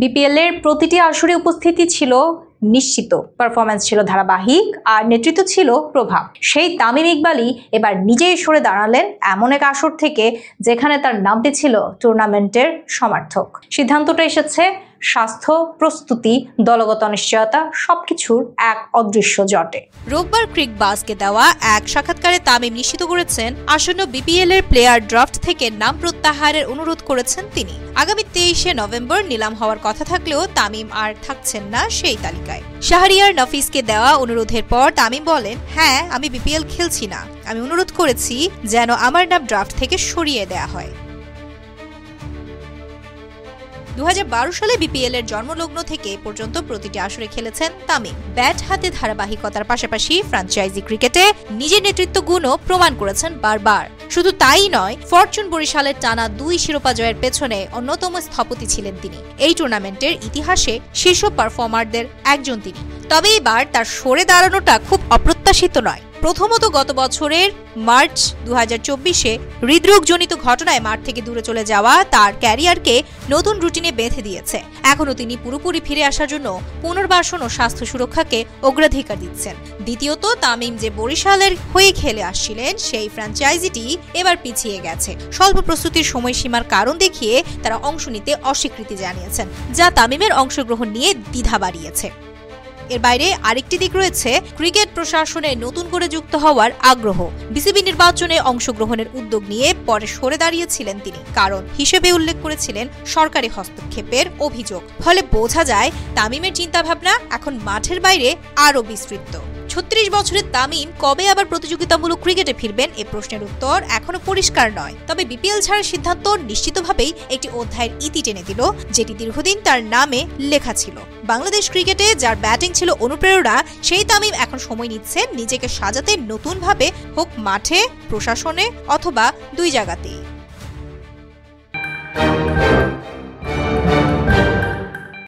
BPL এর প্রতিটি আসরে উপস্থিতি ছিল নিশ্চিত, পারফরম্যান্স ছিল ধারাবাহিক আর নেতৃত্ব ছিল প্রভাব। সেই তামিম ইকবালই এবার নিজেই সরে দাঁড়ালেন এমন এক আসর থেকে যেখানে তার নামটি ছিল টুর্নামেন্টের সমার্থক। সিদ্ধান্তটা এসেছে স্বাস্থ্য, প্রস্তুতি, দলগত অনিশ্চয়তা সবকিছুর এক অদৃশ্য জটে। রোববার ক্রিক বাসকে দেওয়া এক সাক্ষাৎকারে তামিম নিশ্চিত করেছেন আসন্ন বিপিএল এর প্লেয়ার ড্রাফট থেকে নাম প্রত্যাহারের অনুরোধ করেছেন তিনি। আগামী 23শে নভেম্বর নিলাম হওয়ার কথা থাকলেও তামিম আর থাকছেন না সেই তালিকায়। শাহরিয়ার নাফিসকে দেওয়া অনুরোধের পর তামিম বলেন, হ্যাঁ, আমি বিপিএল খেলছি না, আমি অনুরোধ করেছি যেন আমার নাম ড্রাফট থেকে সরিয়ে দেয়া হয়। 2012 সালে বিপিএল এর জন্মলগ্ন থেকে পর্যন্ত প্রতিটি আসরে খেলেছেন তামিম। ব্যাট হাতে ধারাবাহিকতার পাশাপাশি ফ্র্যাঞ্চাইজি ক্রিকেটে নিজের নেতৃত্ব গুণও প্রমাণ করেছেন বারবার। শুধু তাই নয়, ফরচুন বরিশালের টানা 2 শিরোপা জয়ের পেছনে অন্যতম স্থপতি ছিলেন তিনি। এই টুর্নামেন্টের ইতিহাসে শীর্ষ পারফর্মারদের একজন তিনি। তবে এবার তার সরে দাঁড়ানোটা খুব অপ্রত্যাশিত নয়। প্রথমত গত বছরের মার্চ 2024-এ হৃদরোগজনিত ঘটনায় মাঠ থেকে দূরে চলে যাওয়া তার ক্যারিয়ারকে নতুন রুটিনে বেঁধে দিয়েছে। এখনও তিনি পুরোপুরি ফিরে আসার জন্য পুনর্বাসন ও স্বাস্থ্য সুরক্ষাকে অগ্রাধিকার দিচ্ছেন। দ্বিতীয়ত, তামিম যে বরিশালের হয়ে খেলে আসছিলেন সেই ফ্র্যাঞ্চাইজিটি এবার পিছিয়ে গেছে। স্বল্প প্রস্তুতির সময়সীমার কারণ দেখিয়ে তারা অংশ নিতে অস্বীকৃতি জানিয়েছেন, যা তামিমের অংশগ্রহণ নিয়ে দ্বিধা বাড়িয়েছে। এর বাইরে আরেকটি দিক রয়েছে ক্রিকেট প্রশাসনে নতুন করে যুক্ত হওয়ার আগ্রহ। বিসিবি নির্বাচনে অংশগ্রহণের উদ্যোগ নিয়ে পরে সরে দাঁড়িয়েছিলেন তিনি, কারণ হিসেবে উল্লেখ করেছিলেন সরকারি হস্তক্ষেপের অভিযোগ। ফলে বোঝা যায় তামিমের চিন্তাভাবনা এখন মাঠের বাইরে আরও বিস্তৃত। 36 বছরের তামিম কবে আবার প্রতিযোগিতামূলক ক্রিকেটে ফিরবেন এ প্রশ্নের উত্তর এখনো পরিষ্কার নয়। তবে বিপিএল ছাড়ার সিদ্ধান্ত নিশ্চিতভাবেই একটি অধ্যায়ের ইতি টেনে দিল, যেটি দীর্ঘদিন তার নামে লেখা ছিল। বাংলাদেশ ক্রিকেটে যার ব্যাটিং ছিল অনুপ্রেরণা, সেই তামিম এখন সময় নিচ্ছেন নিজেকে সাজাতে নতুনভাবে, হোক মাঠে, প্রশাসনে অথবা দুই জায়গাতেই।